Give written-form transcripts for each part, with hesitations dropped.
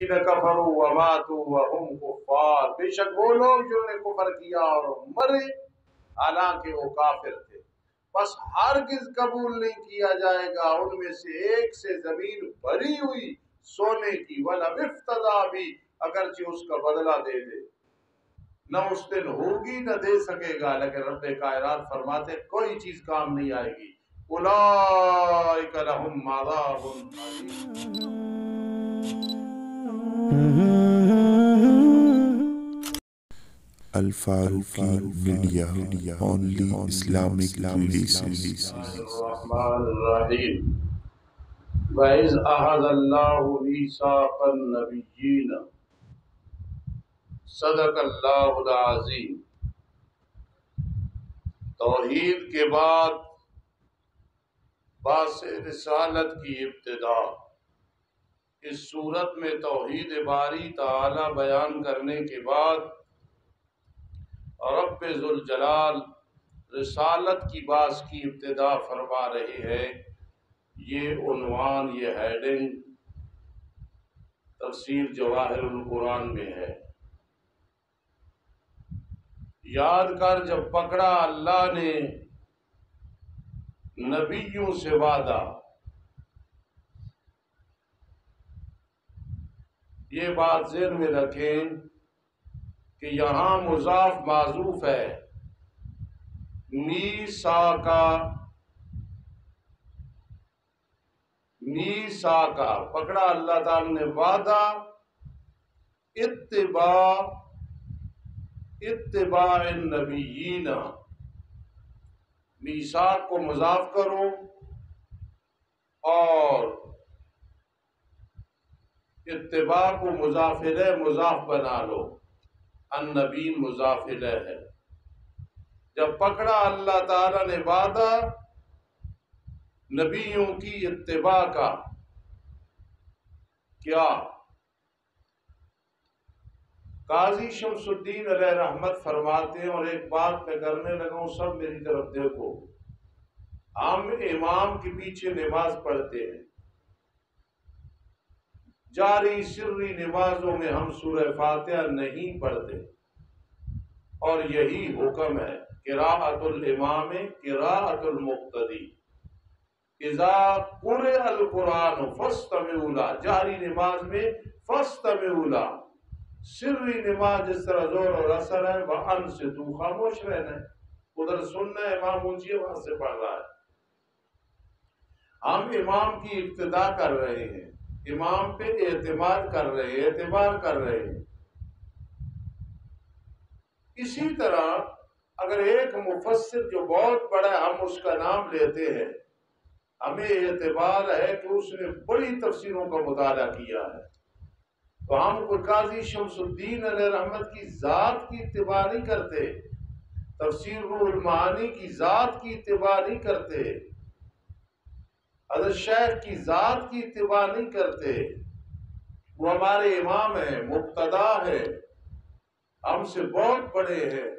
کفروا وماتوا وهم کفار، بے شک وہ لوگ جنہوں نے کفر کیا اور مرے حالانکہ وہ کافر تھے، بس ہرگز قبول نہیں کیا جائے گا ان میں سے ایک سے زمین بھری ہوئی سونے کی، وَلَوِ افْتَدَىٰ بِهِ، اگرچہ اس کا بدلہ دے دے، نہ اس دن ہوگی نہ دے سکے گا، لیکن رب کائنات فرماتے کوئی چیز کام نہیں آئے گی۔ اولئک لہم عذاب علیم۔ Al-Faruqi media, only Islamic releases. الرحمن الرحیم، وَإِذْ أَخَذَ اللَّهُ مِيثَاقَ النَّبِيِّينَ صدق اللہ العظیم۔ توحید کے بعد باعث رسالت کی ابتدا، اس صورت میں توحید باری تعالی بیان کرنے کے بعد رب ذوالجلال رسالت کی باعث کی ابتدا فرما رہے ہیں۔ یہ عنوان، یہ ہیڈنگ تفسیر جواہر القرآن میں ہے۔ یاد کر جب پکڑا اللہ نے نبیوں سے وعدہ، یہ بات ذہن میں رکھیں کہ یہاں مضاف معذوف ہے، میثاقا، میثاقا پکڑا اللہ تعالی نے وعدہ، اتباع النبیین، میثاق کو مضاف کرو اور اتباع کو مضاف الیہ مضاف بنا لو، النبیین مضاف الیہ ہے۔ جب پکڑا اللہ تعالی نے وعدہ نبیوں کی اتباع کا، کیا قاضی شمس الدین علیہ رحمت فرماتے ہیں، اور ایک بات میں کرنے لگا ہوں، سب میری طرف دیکھو، ہم امام کے پیچھے نماز پڑھتے ہیں، جاری سری نمازوں میں ہم سورہ فاتحہ نہیں پڑھتے، اور یہی حکم ہے، قراءۃ الامام قراءۃ المقتدی، اذا قرئ القرآن فاستمعوا له، جہری نماز میں فاستمعوا له، سری نماز جس طرح زور اور اثر ہے، وانصتوا خاموش رہنا ہے، ادھر سننا ہے، امام اونچی آواز سے پڑھ رہا ہے، ہم امام کی اقتداء کر رہے ہیں، امام پہ اعتماد کر رہے ہیں، اعتبار کر رہے ہیں۔ اسی طرح اگر ایک مفسر جو بہت بڑا ہے، ہم اس کا نام لیتے ہیں، ہمیں اعتبار ہے کہ اس نے بڑی تفسیروں کا مطالعہ کیا ہے، تو ہم کوئی قاضی شمس الدین علیہ رحمت کی ذات کی اتباع نہیں کرتے، تفسیر روح المعانی کی ذات کی اتباع نہیں کرتے، حضرت شیخ کی ذات کی اتباع نہیں کرتے، وہ ہمارے امام ہیں، مقتدا ہے، ہم سے بہت بڑے ہیں،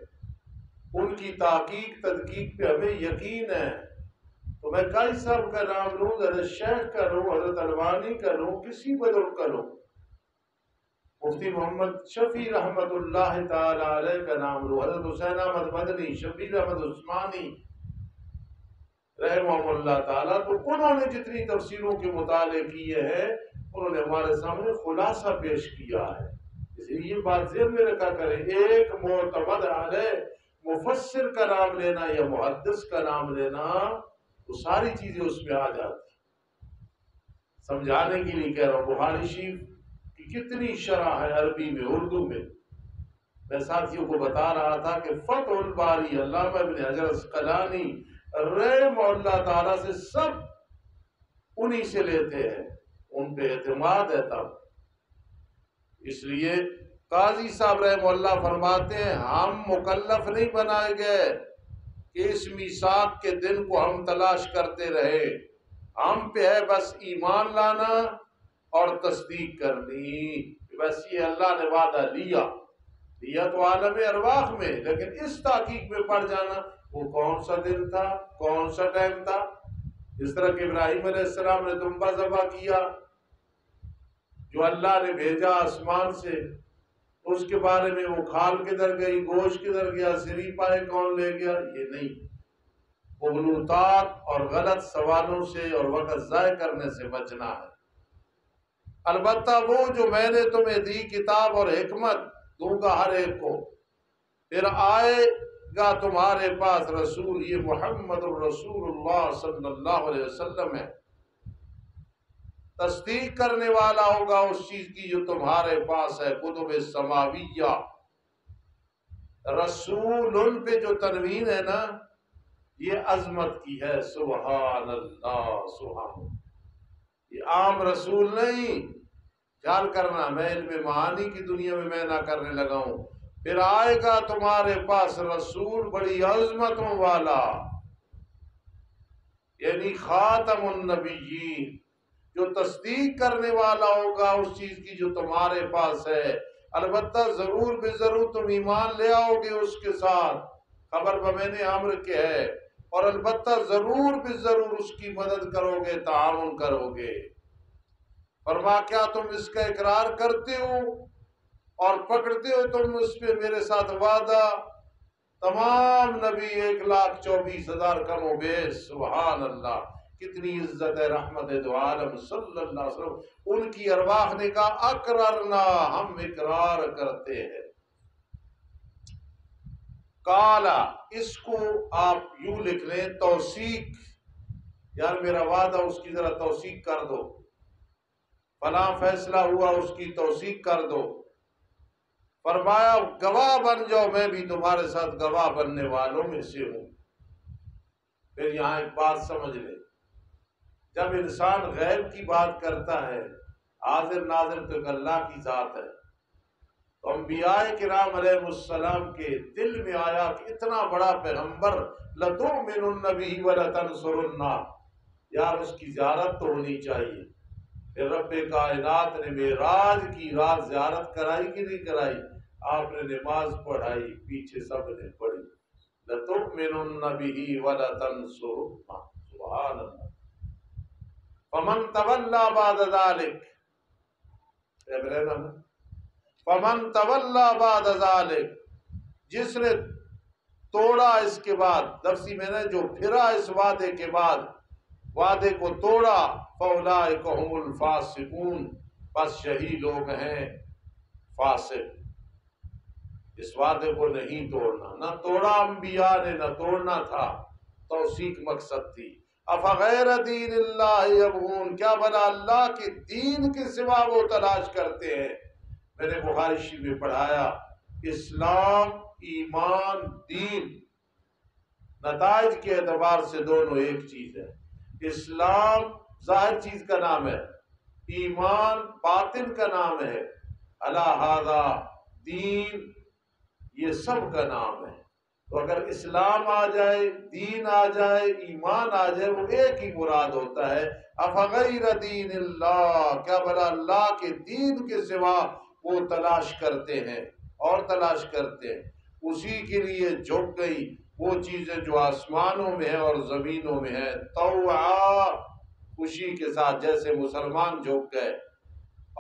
ان کی تحقیق تدقیق پہ ہمیں یقین ہے، تو میں قاضی صاحب کا نام لوں، حضرت شیخ کا لوں، حضرت الوانی کا لوں، کسی بزرگ کا لوں، مفتی محمد شفیع رحمت اللہ تعالی علیہ کا نام لوں، حضرت حسین احمد مدنی، شبیر احمد عثمانی رحمہ اللہ تعالیٰ، تو انہوں نے جتنی تفسیروں کے مطالعے کیے ہیں انہوں نے ہمارے سامنے خلاصہ پیش کیا ہے۔ اس لیے یہ بات ذہن میں رکھا کریں، ایک معتمد علیہ مفسر کا نام لینا یا محدث کا نام لینا، تو ساری چیزیں اس میں آ جاتی۔ سمجھانے کے لیے کہہ رہا ہوں، بخاری شریف کی کتنی شرح ہے عربی میں، اردو میں، میں ساتھیوں کو بتا رہا تھا کہ فتح الباری علامہ ابن حجر اسقلانی رحم اللہ تعالیٰ سے سب انہی سے لیتے ہیں، ان پہ اعتماد ہے تب۔ اس لیے قاضی صاحب رحم اللہ فرماتے ہیں، ہم مکلف نہیں بنائے گئے کہ اس میثاق کے دن کو ہم تلاش کرتے رہے، ہم پہ ہے بس ایمان لانا اور تصدیق کرنی، بس یہ اللہ نے وعدہ لیا تو عالم ارواح میں، لیکن اس تحقیق میں پڑ جانا وہ کون سا دن تھا، کون سا ٹائم تھا، جس طرح کہ ابراہیم علیہ السلام نے دمبا ذبح کیا، جو اللہ نے بھیجا آسمان سے، اس کے بارے میں وہ کھال کدھر گئی، گوشت کدھر گیا، سری پائے کون لے گیا، یہ نہیں۔ غلوطات اور غلط سوالوں سے اور وقت ضائع کرنے سے بچنا ہے۔ البتہ وہ جو میں نے تمہیں دی کتاب اور حکمت دوں گا ہر ایک کو، پھر آئے گا تمہارے پاس رسول، یہ محمد الرسول اللہ صلی اللہ علیہ وسلم ہے، تصدیق کرنے والا ہوگا اس چیز کی جو تمہارے پاس ہے، کتب سماویہ۔ رسول ان پہ جو تنوین ہے نا، یہ عظمت کی ہے، سبحان اللہ، سبحان، یہ عام رسول نہیں۔ خیال کرنا، میں علم معانی کی دنیا میں نہ کرنے لگا ہوں۔ پھر آئے گا تمہارے پاس رسول بڑی عظمتوں والا، یعنی خاتم النبیین، جو تصدیق کرنے والا ہوگا اس چیز کی جو تمہارے پاس ہے۔ البتہ ضرور بے ضرور تم ایمان لے آؤ گے اس کے ساتھ، خبر بمین امر کے ہے، اور البتہ ضرور بے ضرور اس کی مدد کرو گے، تعاون کرو گے۔ فرما کیا تم اس کا اقرار کرتے ہو اور پکڑتے ہو تم اس پہ میرے ساتھ وعدہ؟ تمام نبی 1,24,000 کم و بیش، سبحان اللہ، کتنی عزت ہے رحمت دو عالم صلی اللہ علیہ وسلم، ان کی ارواح نے کہا اقررنا، ہم اقرار کرتے ہیں۔ کالا، اس کو آپ یوں لکھ لیں توثیق، یار میرا وعدہ اس کی ذرا توثیق کر دو، فلاں فیصلہ ہوا اس کی توثیق کر دو۔ فرمایا گواہ بن جاؤ، میں بھی تمہارے ساتھ گواہ بننے والوں میں سے ہوں۔ پھر یہاں ایک بات سمجھ لے، جب انسان غیب کی بات کرتا ہے، حاضر ناظر تو اللہ کی ذات ہے، تو انبیاء کرام علیہ السلام کے دل میں آیا کہ اتنا بڑا پیغمبر، لَتُؤْمِنُنَّ بِهِ وَلَتَنْصُرُنَّ، یار اس کی زیارت تو ہونی چاہیے۔ پھر رب کائنات نے معراج کی رات زیارت کرائی کہ نہیں کرائی؟ آپ نے نماز پڑھائی، پیچھے سب نے پڑھی، لَتُؤْمِنُنَّ بِهِ وَلَتَنْصُرُنَّ، سبحان اللہ۔ فَمَنْ تَوَلَّى بَعْدَ ذَلِكَ، فَمَنْ تَوَلَّى بَعْدَ ذَلِكَ، جس نے توڑا اس کے بعد، درسی میں نے جو پھرا اس وعدے کے بعد، وعدے کو توڑا، فَأُولَٰئِكَ هُمُ الْفَاسِقُونَ، بس یہی لوگ ہیں فاسق۔ اس وعدے کو نہیں توڑنا، نہ توڑا انبیاء نے، نہ توڑنا تھا، توثیق مقصد تھی۔ افغیر دین اللہ یبغون، کیا بھلا اللہ کے دین کے سوا وہ تلاش کرتے ہیں؟ میں نے بخاری شریف میں پڑھایا، اسلام، ایمان، دین، نتائج کے اعتبار سے دونوں ایک چیز ہے۔ اسلام ظاہر چیز کا نام ہے، ایمان باطن کا نام ہے، الا ھذا دین، یہ سب کا نام ہے۔ تو اگر اسلام آ جائے، دین آ جائے، ایمان آ جائے، وہ ایک ہی مراد ہوتا ہے۔ افغیر دین اللہ، کیا بھلا اللہ کے دین کے سوا وہ تلاش کرتے ہیں اور تلاش کرتے ہیں، اسی کے لیے جھک گئی وہ چیزیں جو آسمانوں میں ہیں اور زمینوں میں ہیں، طوعا، خوشی کے ساتھ، جیسے مسلمان جھک گئے،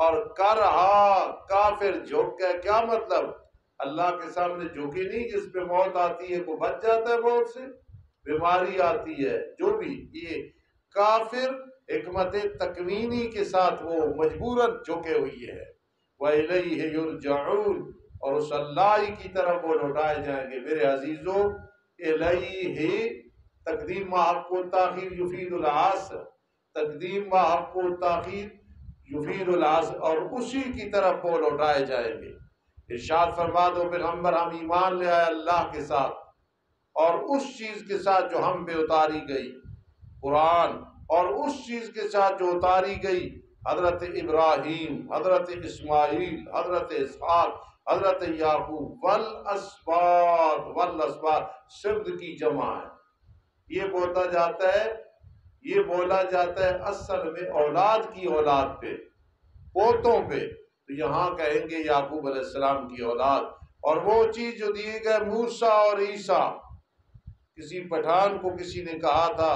اور کرہا، کافر جھک گئے۔ کیا مطلب؟ اللہ کے سامنے جھکے نہیں، جس پہ موت آتی ہے وہ بچ جاتا ہے موت سے، بیماری آتی ہے، جو بھی، یہ کافر حکمت تکوینی کے ساتھ وہ مجبوراً جھکے ہوئی ہے۔ وَإِلَيْهِ يُرْجَعُونَ، اور اس اللہ ہی کی طرف وہ لوٹائے جائیں گے۔ میرے عزیزو، الیہ، تقدیم ما حق و تاخیر یفید العصر، تقدیم ما حق و تاخیر یفید العصر، اور اسی کی طرف وہ لوٹائے جائیں گے۔ ارشاد فرما دو پیغمبر، ہم ایمان لے آئے اللہ کے ساتھ اور اس چیز کے ساتھ جو ہم پہ اتاری گئی، قرآن، اور اس چیز کے ساتھ جو اتاری گئی حضرت ابراہیم، حضرت اسماعیل، حضرت اسحاق، حضرت یعقوب، والاسباط، والاسباط سبت کی جمع ہے۔ یہ بولا جاتا ہے اصل میں اولاد کی اولاد پہ، پوتوں پہ، تو یہاں کہیں گے یعقوب علیہ السلام کی اولاد۔ اور وہ چیز جو دیے گئے موسیٰ اور عیسیٰ، کسی پٹھان کو کسی نے کہا تھا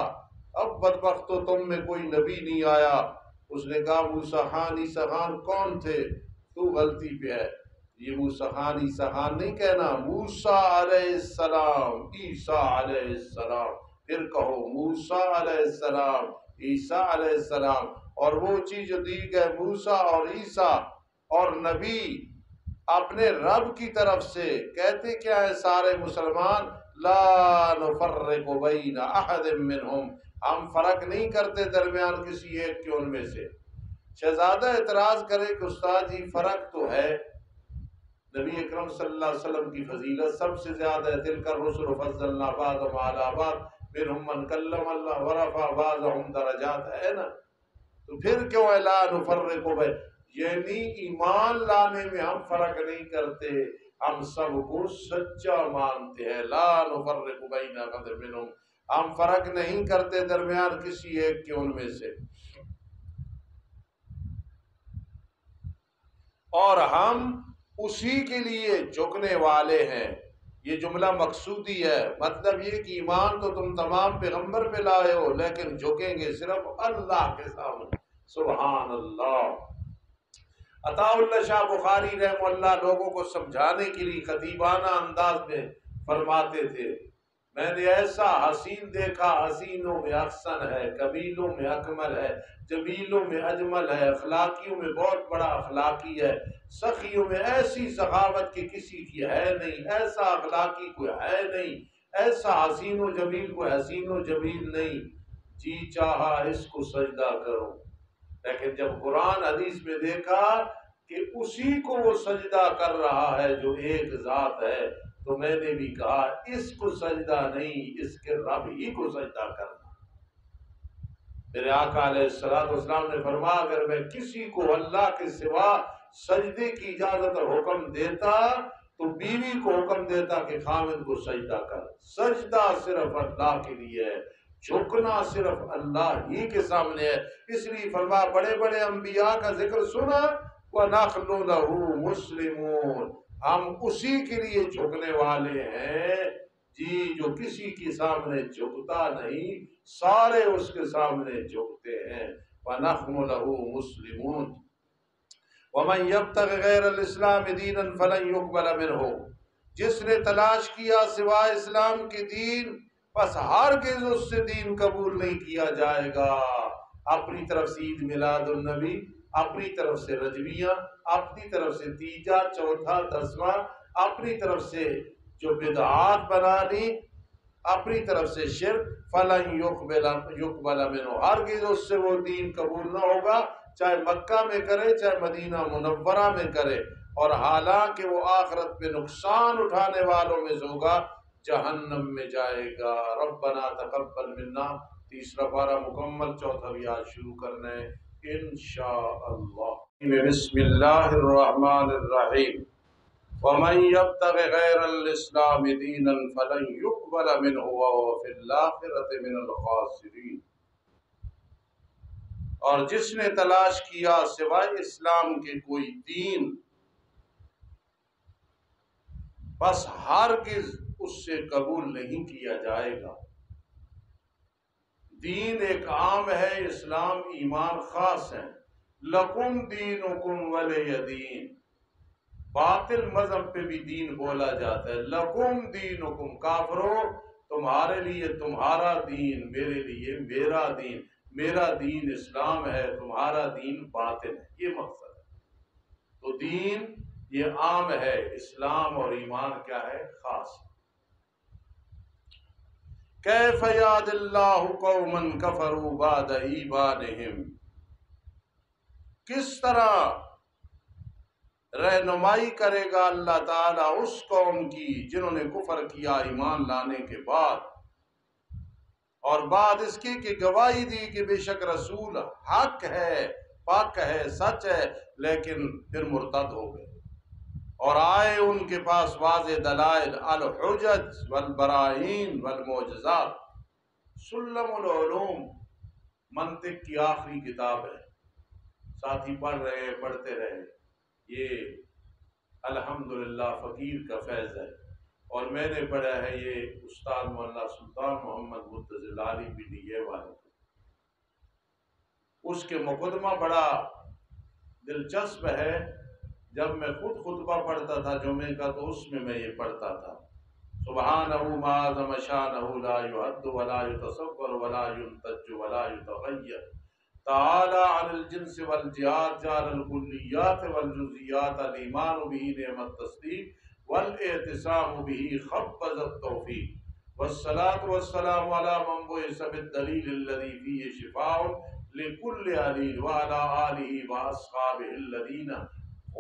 اب بدبختو تم میں کوئی نبی نہیں آیا، اس نے کہا موسیٰ خان عیسیٰ خان کون تھے؟ تو غلطی پہ ہے، یہ موسیٰ خان عیسیٰ خان نہیں کہنا، موسیٰ علیہ السلام، عیسیٰ علیہ السلام، پھر کہو موسیٰ علیہ السلام، عیسیٰ علیہ السلام۔ اور وہ چیز جو دی گئے موسیٰ اور عیسیٰ اور نبی اپنے رب کی طرف سے، کہتے کیا ہے سارے مسلمان؟ لا نفرق بین احد منہم، ہم فرق نہیں کرتے درمیان کسی ایک کے ان میں سے۔ شہزادہ اعتراض کرے کہ استاد جی فرق تو ہے، نبی اکرم صلی اللہ علیہ وسلم کی فضیلت سب سے زیادہ ہے، تلک الرسل فضلنا بعضهم علی بعض منہم من کلم اللہ ورفع بعضهم درجات، ہے نا؟ تو پھر کیوں ہے لا نفرق بین، یعنی ایمان لانے میں ہم فرق نہیں کرتے، ہم سب کو سچا مانتے ہیں، لا نفرق بین احد منہم، ہم فرق نہیں کرتے درمیان کسی ایک کے ان میں سے، اور ہم اسی کے لیے جھکنے والے ہیں۔ یہ جملہ مقصودی ہے، مطلب یہ کہ ایمان تو تم تمام پیغمبر پہ لائے ہو، لیکن جھکیں گے صرف اللہ کے سامنے۔ سبحان اللہ۔ عطا اللہ شاہ بخاری رحمہ اللہ لوگوں کو سمجھانے کے لیے خطیبانہ انداز میں فرماتے تھے، میں نے ایسا حسین دیکھا، حسینوں میں احسن ہے، قبیلوں میں اکمل ہے، جمیلوں میں اجمل ہے، اخلاقیوں میں بہت بڑا اخلاقی ہے، سخیوں میں ایسی سخاوت کی کسی کی ہے نہیں، ایسا اخلاقی کوئی ہے نہیں، ایسا حسین و جمیل کوئی حسین و جمیل نہیں، جی چاہا اس کو سجدہ کرو۔ لیکن جب قرآن حدیث میں دیکھا کہ اسی کو وہ سجدہ کر رہا ہے جو ایک ذات ہے، تو میں نے بھی کہا اس کو سجدہ نہیں، اس کے رب ہی کو سجدہ کرنا۔ میرے آقا علیہ السلام نے فرمایا اگر میں کسی کو اللہ کے سوا سجدے کی اجازت اور حکم دیتا تو بیوی کو حکم دیتا کہ خاوند کو سجدہ کر۔ سجدہ صرف اللہ کے لیے ہے، جھکنا صرف اللہ ہی کے سامنے ہے۔ اس لیے فرمایا بڑے بڑے انبیاء کا ذکر سنا، وَنَحْنُ لَهُ مُسْلِمُونَ، ہم اسی کے لیے جھکنے والے ہیں، جی جو کسی کے سامنے جھکتا نہیں، سارے اس کے سامنے جھکتے ہیں۔ وَنَحْنُ لَهُ مُسْلِمُونَ وَمَنْ يَبْتَغِ غَيْرَ الْإِسْلَامِ دِينًا فَلَنْ يُقْبَلَ مِنْهُ، جس نے تلاش کیا سوائے اسلام کے دین، بس ہرگز اس سے دین قبول نہیں کیا جائے گا۔ اپنی طرف سے عید میلاد النبی، اپنی طرف سے رجویاں، اپنی طرف سے تیجا چوتھا دسواں، اپنی طرف سے جو بدعات بنا لی، اپنی طرف سے شرک، فَلَنْ يُقْبَلَ مِنْهُ، ہرگز اس سے وہ دین قبول نہ ہوگا، چاہے مکہ میں کرے چاہے مدینہ منورہ میں کرے، اور حالانکہ وہ آخرت پہ نقصان اٹھانے والوں میں سے ہوگا، جہنم میں جائے گا۔ ربنا تقبل منا، تیسرا پارہ مکمل، چوتھا بھی آج شروع کرنا ہے انشاءاللہ۔ بسم اللہ الرحمن الرحیم۔ وَمَنْ يَبْتَغِ غَيْرَ الْإِسْلَامِ دِينًا فَلَنْ يُقْبَلَ مِنْهُ وَهُوَ فِي الْآخِرَةِ مِنَ الْخَاسِرِينَ، اور جس نے تلاش کیا سوائے اسلام کے کوئی دین، بس ہرگز اس سے قبول نہیں کیا جائے گا۔ دین ایک عام ہے، اسلام ایمان خاص ہے۔ لکم دینکم ولی دین، باطل مذہب پہ بھی دین بولا جاتا ہے، لکم دینکم، کافرو تمہارے لیے تمہارا دین، میرے لیے میرا دین، میرا دین اسلام ہے، تمہارا دین باطل ہے، یہ مقصد ہے۔ تو دین یہ عام ہے، اسلام اور ایمان کیا ہے؟ خاص ہے۔ کیف یہد اللہ قوما کفروا بعد ایمانہم، کس طرح رہنمائی کرے گا اللہ تعالیٰ اس قوم کی جنہوں نے کفر کیا ایمان لانے کے بعد، اور بعد اس کی کہ گواہی دی کہ بے شک رسول حق ہے، پاک ہے، سچ ہے، لیکن پھر مرتد ہو گئے، اور آئے ان کے پاس واضح دلائل، الحجج والبراہین والمعجزات۔ سلم العلوم منطق کی آخری کتاب ہے، ساتھی پڑھ رہے ہیں، پڑھتے رہے، یہ الحمدللہ فقیر کا فیض ہے، اور میں نے پڑھا ہے یہ استاد مولانا سلطان محمد مرتضی علی بھی یہ والے۔ اس کے مقدمہ بڑا دلچسپ ہے. جب میں خود خطبہ پڑھتا تھا جمعے کا تو اس میں یہ پڑھتا تھا: سبحانہ ما عظم شانہ لا یعد ولا یتصور ولا ینتج ولا یتغیر تعالی عن الجنس والجہات جعل الکلیات والجزیات الایمان به نعم التصدیق والاعتصام به خبز التوفیق والصلاة والسلام على من بعث بالدلیل الذی فیہ شفاء لكل عليل وعلى آله وأصحابه الذين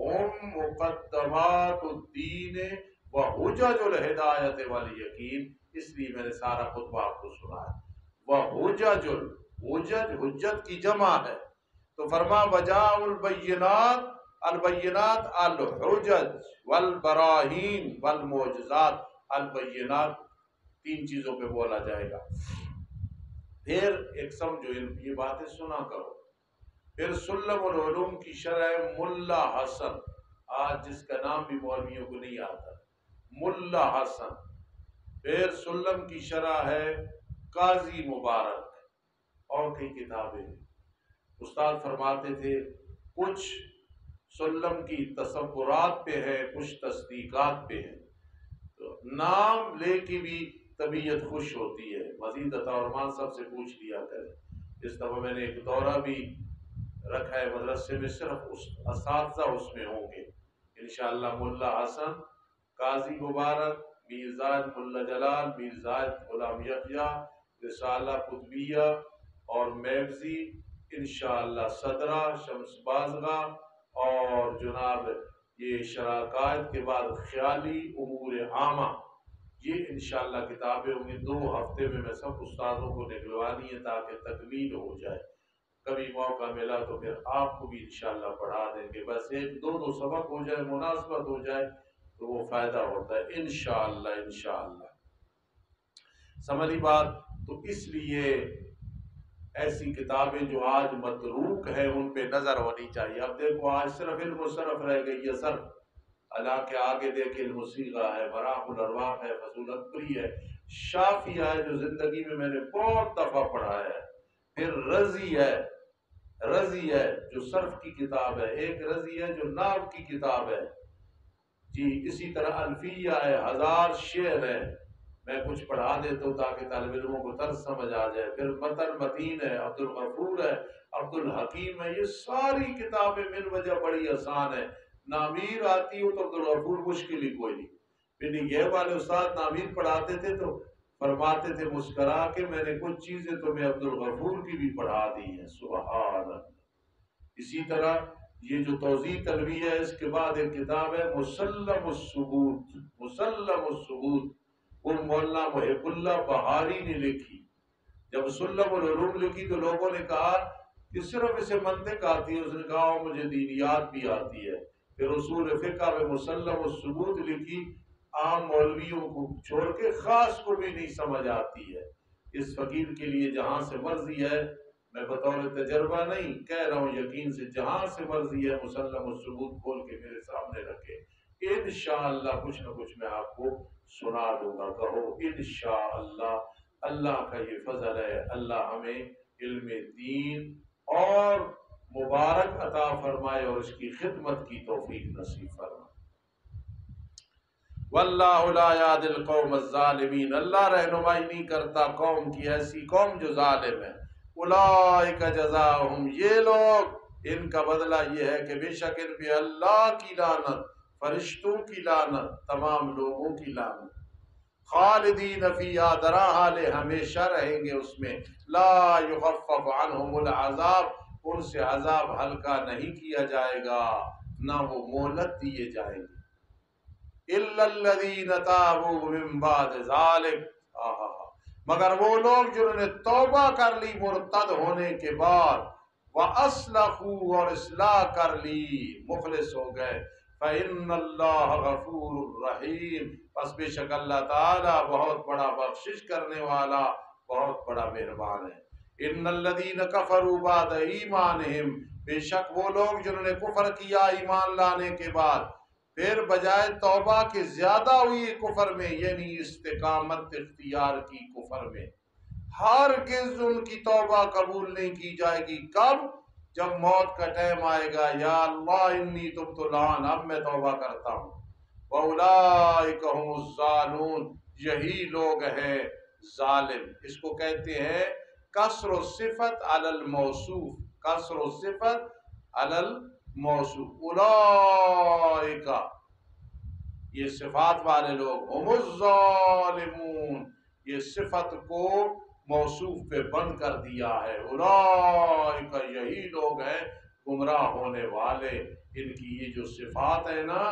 هم مقدمات الدین وحجج الہدایت والیقین. اس لیے میں نے سارا خطبہ آپ کو سنایا. وحجج حجت کی جمع ہے. تو فرما وجاء البینات، البینات الحجج والبراہین والمعجزات. البینات تین چیزوں پہ بولا جائے گا. پھر ایک سمجھو یہ باتیں سنا کرو. پھر سلم العلوم کی شرح ملا حسن، آج جس کا نام بھی مولویوں کو نہیں آتا، ملا حسن. پھر سلم کی شرح ہے قاضی مبارک، اور کئی کتابیں ہیں. استاد فرماتے تھے کچھ سلم کی تصورات پہ ہے، کچھ تصدیقات پہ ہے. تو نام لے کے بھی طبیعت خوش ہوتی ہے. مزید عطا ارمان سب سے پوچھ لیا کرے. اس دفعہ میں نے ایک دورہ بھی رکھا ہے مدرسے میں، صرف اساتذہ اس میں ہوں گے انشاءاللہ. ملا حسن، قاضی مبارک، میر زائد ملا جلال، میر زائد غلام یحییٰ، رسالہ قطبیہ اور میگزی انشاءاللہ، صدرہ، شمس بازگاہ اور جناب یہ شراکات کے بعد خیالی امور عامہ، یہ انشاءاللہ کتابیں ہوں گی. 2 ہفتے میں سب استادوں کو نکلوانی ہے تاکہ تکمیل ہو جائے. کبھی موقع ملا تو پھر آپ کو بھی انشاءاللہ پڑھا دیں گے. بس 1-2 سبق ہو جائے، مناسبت ہو جائے تو وہ فائدہ ہوتا ہے انشاءاللہ. انشاءاللہ سمجھی بات. تو اس لیے ایسی کتابیں جو آج متروک ہیں ان پہ نظر ہونی چاہیے. اب دیکھو آج صرف علم و صرف رہ گئی ہے. صرف اللہ کے آگے دیکھ علم و صیغہ ہے، براق الارواح ہے، فضول اکبری ہے، شافیہ ہے جو زندگی میں نے بہت دفعہ پڑھا ہے. پھر رضی ہے، رضی ہے جو صرف کی کتاب ہے. ایک رضی ہے جو ناو کی کتاب ہے جی. اسی طرح الفیہ ہے، 1000 شعر ہے. میں کچھ پڑھا دیتا ہوں تاکہ طالب علموں کو طرز سمجھ آ جائے. پھر متن متین ہے، عبد الغفور ہے، عبد الحکیم ہے. یہ ساری کتابیں من وجہ بڑی آسان ہے. نامیر آتی ہو تو عبد الغفور مشکل ہی کوئی نہیں. پھر یہ والے استاد نامیر پڑھاتے تھے تو فرماتے تھے مسکرا کے میں نے کچھ چیزیں تمہیں عبد الغفور کی بھی پڑھا دی ہیں. سبحان اللہ. اسی طرح یہ جو توضیح تلویہ ہے، اس کے بعد ایک کتاب ہے مسلم الثبوت. مسلم الثبوت وہ مولانا محب اللہ بہاری نے لکھی. جب سلم العلوم لکھی تو لوگوں نے کہا کہ صرف اسے منطق آتی ہے. اس نے کہا مجھے دینیات بھی آتی ہے. پھر اصول فقہ میں مسلم الثبوت لکھی. عام مولویوں کو چھوڑ کے خاص کو بھی نہیں سمجھ آتی ہے. اس فقیر کے لیے جہاں سے مرضی ہے، میں بطور تجربہ نہیں کہہ رہا ہوں، یقین سے جہاں سے مرضی ہے مسلم الثبوت کھول کے میرے سامنے رکھے. انشاءاللہ کچھ نہ کچھ میں آپ کو سنا دوں گا. کہو انشاءاللہ. اللہ کا یہ فضل ہے. اللہ ہمیں علم دین اور مبارک عطا فرمائے اور اس کی خدمت کی توفیق نصیب فرمائے. واللہ لا یہدی القوم الظالمین. اللہ رہنمائی نہیں کرتا قوم کی، ایسی قوم جو ظالم ہے. اولئک جزاؤہم، یہ لوگ ان کا بدلہ یہ ہے کہ بے شک ان پہ اللہ کی لعنت، فرشتوں کی لعنت، تمام لوگوں کی لعنت. خالدین فیہا، درا حال ہمیشہ رہیں گے اس میں. لا یخفف عنہم العذاب، ان سے عذاب ہلکا نہیں کیا جائے گا، نہ وہ مہلت دیے جائیں گے. الا الذین تابوا من بعد ذلک، مگر وہ لوگ جنہوں نے توبہ کر لی مرتد ہونے کے بعد، وَأَصْلَحُوا، اور اصلاح کر لی، مخلص ہو گئے. فَإِنَّ اللَّهَ غَفُورٌ رَحِيمٌ، پس بے شک اللہ تعالیٰ بہت بڑا بخشش کرنے والا، بہت بڑا مہربان ہے. إِنَّ الَّذِينَ كَفَرُوا بَعْدَ إِيمَانِهِمْ، بے شک وہ لوگ جنہوں نے کفر کیا ایمان لانے کے بعد، پھر بجائے توبہ کے زیادہ ہوئی کفر میں، یعنی استقامت اختیار کی کفر میں، ہرگز ان کی توبہ قبول نہیں کی جائے گی۔ کب؟ جب موت کا ٹائم آئے گا، یا اللہ انی تبت الآن، اب میں توبہ کرتا ہوں۔ وَأُولَٰئِكَ هُمُ الظَّالِمُونَ، یہی لوگ ہیں ظالم۔ اس کو کہتے ہیں کسر الصفت علی الموصوف، کسر الصفت علی الموصوف۔ اولئک، یہ صفات والے لوگ، ہم الظالمون، یہ صفت کو موصوف پہ بند کر دیا ہے۔ اولئک، یہی لوگ ہیں گمراہ ہونے والے۔ ان کی یہ جو صفات ہے نا،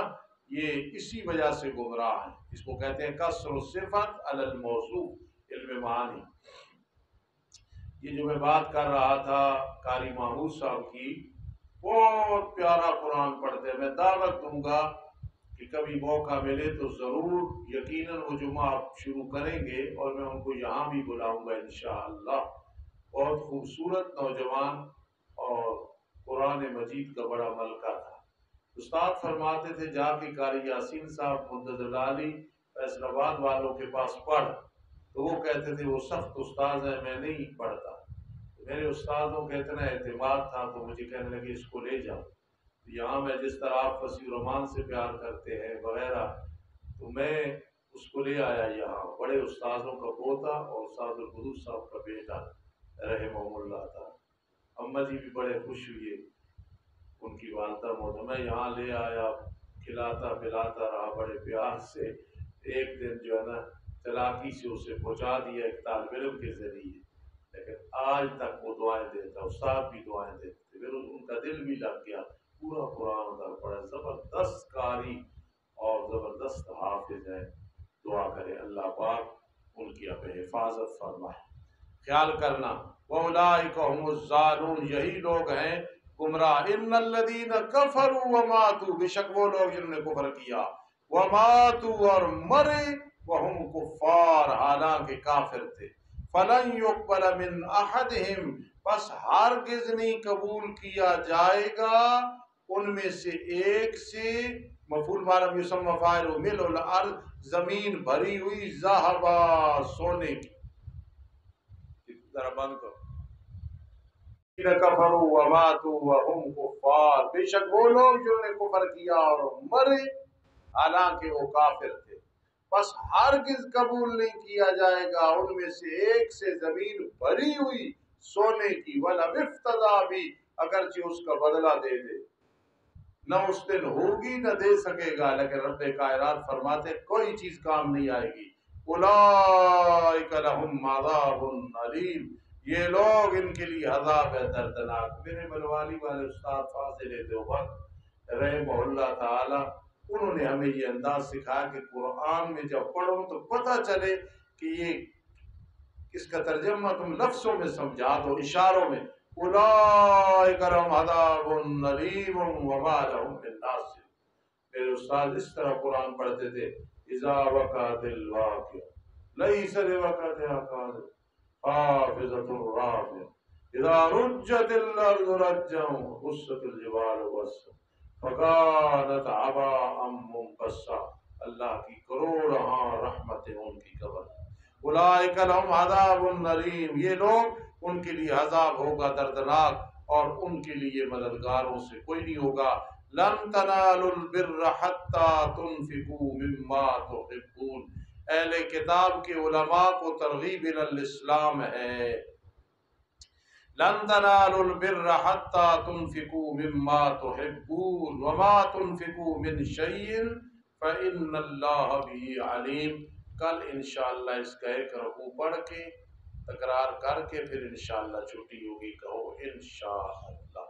یہ اسی وجہ سے گمراہ ہیں۔ اس کو کہتے ہیں کسر الصفت علی الموصوف، علم معانی۔ یہ جو میں بات کر رہا تھا قاری محمود صاحب کی، بہت پیارا قرآن پڑھتے ہیں۔ میں دعوت دوں گا کہ کبھی موقع ملے تو ضرور، یقیناً وہ جمعہ آپ شروع کریں گے اور میں ان کو یہاں بھی بلاؤں گا انشاءاللہ۔ بہت خوبصورت نوجوان اور قرآن مجید کا بڑا ملکہ تھا۔ استاد فرماتے تھے جا کے قاری یاسین صاحب مدد العالی فیصل آباد والوں کے پاس پڑھ، تو وہ کہتے تھے وہ سخت استاد ہیں، میں نہیں پڑھتا۔ میرے استادوں کا اتنا اعتماد تھا تو مجھے کہنے لگے اس کو لے جاؤ۔ یہاں میں جس طرح آپ فصیح الرحمان سے پیار کرتے ہیں وغیرہ، تو میں اس کو لے آیا یہاں۔ بڑے استاذوں کا پوتا اور استاد القدوس صاحب کا بیٹا رحمہ اللہ تھا۔ اماں جی بھی بڑے خوش ہوئے، ان کی والدہ موت، میں یہاں لے آیا، کھلاتا پلاتا رہا بڑے پیار سے۔ ایک دن جو ہے نا چلاکی سے اسے پہنچا دیا ایک طالب علم کے ذریعے، لیکن آج تک وہ دعائیں دیتا، استاد بھی دعائیں دیتے، پھر ان کا دل بھی لگ گیا، پورا قرآن ادھر پڑا۔ زبردست قاری اور زبردست حافظ ہے۔ دعا کرے اللہ پاک ان کی اب حفاظت فرمائے۔ خیال کرنا، وَأُولَٰئِكَ هُمُ الظَّالِمُونَ، یہی لوگ ہیں گمراہ۔ إِنَّ الَّذِينَ كَفَرُوا وَمَاتُوا، بے شک وہ لوگ جنہوں نے کفر کیا، وَمَاتُوا، اور مرے، وَهُمْ كُفَّارٌ، حالانکہ کافر تھے، فَلَن يُقْبَلَ مِنْ أَحَدِهِمْ، بس ہرگز نہیں قبول کیا جائے گا ان میں سے ایک سے، مفعول معلوم یسمى فاعل، ملء الارض، زمین بھری ہوئی، ذہبا، سونے کی۔ ذرا بند کرو۔ کفروا وماتوا وهم کفار، بے شک وہ لوگ جنہوں نے کفر کیا اور مرے حالانکہ وہ کافر تھے، بس ہرگز قبول نہیں کیا جائے گا ان میں سے ایک سے زمین بھری ہوئی سونے کی، وَلَوِ افْتَدَىٰ بِهِ، اگرچہ اس کا بدلہ دے دے، نہ اس دن ہوگی نہ دے سکے گا، لیکن رب کائنات فرماتے کوئی چیز کام نہیں آئے گی۔ اولئک لہم عذاب علیم، یہ لوگ ان کے لیے عذاب ہے دردناک۔ میرے ملوالی والے استاد فاضل دیوبند رحمہ اللہ تعالی، انہوں نے ہمیں یہ انداز سکھایا کہ قرآن میں جب پڑھو تو پتہ چلے کہ یہ اس کا ترجمہ تم لفظوں میں سمجھا دو، اشاروں میں۔ اولئک لہم عذاب علیم وما لہم من ناصر۔ میرے استاد اس طرح قرآن پڑھتے تھے، اذا وقعت الواقعہ لیس لوقعتہا کاذبہ خافضۃ رافعہ، اذا رجت الارض رجا وبست الجبال بسا فکانت ہباء منبثا۔ اللہ کی کروڑہاں رحمتیں ان کی قبر۔ اولئک لہم عذاب علیم، یہ لوگ ان کے لیے عذاب ہوگا دردناک، اور ان کے لیے مددگاروں سے کوئی نہیں ہوگا۔ لن تنالوا البر حتى تنفقوا مما تحبون، اہل کتاب کے علماء کو ترغیب الاسلام ہے۔ لن تنالوا البر حتى تنفقوا مما تحبون وما تنفقوا من شيء فإن الله به عليم۔ کل انشاءاللہ اس کا ایک رکوع پڑھ کے تکرار کر کے پھر انشاءاللہ چھٹی ہوگی، کہو انشاءاللہ۔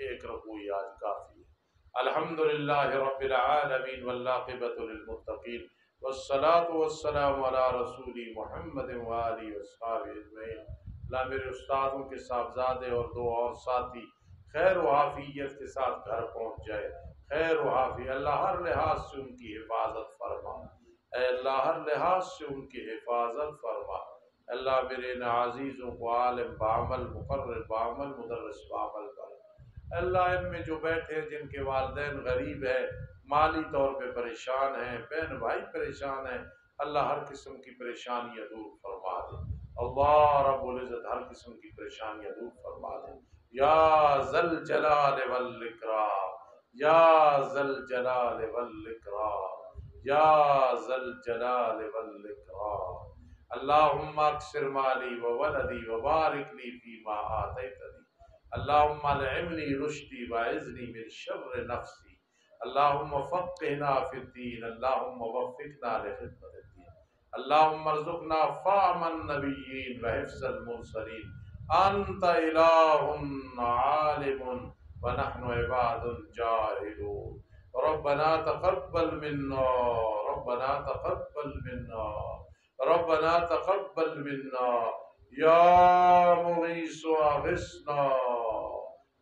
ایک رکوع آج کافی ہے۔ الحمدللہ رب العالمین والعاقبۃ للمتقین، والصلاة والسلام علی رسول محمد وآلہ وصحبہ اجمعین۔ اللہ میرے استادوں کے صاحبزادے اور دو اور ساتھی خیر و عافیت کے ساتھ گھر پہنچ جائے، خیر و عافیت، اللہ ہر لحاظ سے ان کی حفاظت فرما، اے اللہ ہر لحاظ سے ان کی حفاظت فرما۔ اللہ میرے ان عزیزوں کو عالم بعمل، مقرر بعمل، مدرس بعمل کر۔ اللہ ان میں جو بیٹھے ہیں جن کے والدین غریب ہیں، مالی طور پہ پریشان ہیں، بہن بھائی پریشان ہیں، اللہ ہر قسم کی پریشانیاں دور فرما دے۔ اللہ رب العزت ہر قسم کی پریشانیاں دور فرما دے یا ذل جلال والاکرام، یا ذل جلال والاکرام، یا ذل جلال والاکرام۔ اللہم اکثر مالی وولدی وبارک لی فیما آتیتنی، اللہم الہمنی رشدی واعذنی من شر نفسی، اللہم فقہنا فی الدین، اللہم وفقنا لخدمت الدین، اللہم ارزقنا فهم النبیین وحفظ المرسلین، انت الہ عالم ونحن عباد جاہلون، ربنا تقبل منا، ربنا تقبل منا، ربنا تقبل منا، یا مغیث اغثنا،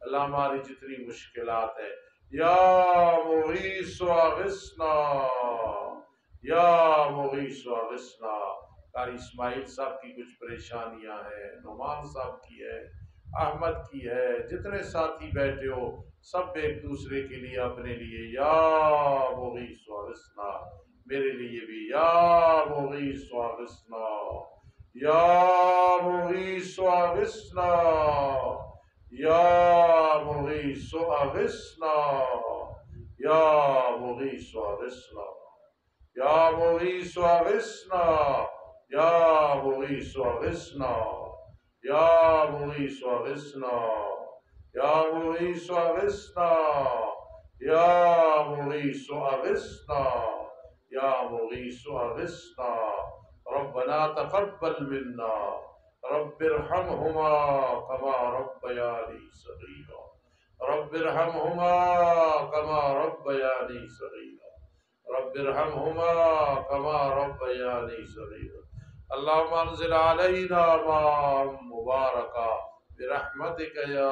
اللہ ہماری جتنی مشکلات ہیں، یا مغیث اغثنا، یا مغیث اغثنا۔ قاری اسماعیل صاحب کی کچھ پریشانیاں ہیں، نعمان صاحب کی ہے، احمد کی ہے، جتنے ساتھی بیٹھے ہو سب ایک دوسرے کے لیے اپنے لیے یا مغیث اغثنا، میرے لیے بھی یا مغیث اغثنا، یا مغیث اغثنا، یا مغیث اغثنا، یا مغیث اغثنا، یا مغیث اغثنا، یا مغیث اغثنا، یا مغیث اغثنا، یا مغیث اغثنا، یا مغیث اغثنا، یا مغیث اغثنا، ربنا تقبل منا، رب ارحمہما کما ربیانی صغیرا، رب ارحمہما کما ربیانی صغیرا، رب ارحمہما کما ربیانی صغیرا۔ اللہم انزل علینا ماء مبارکا برحمتک یا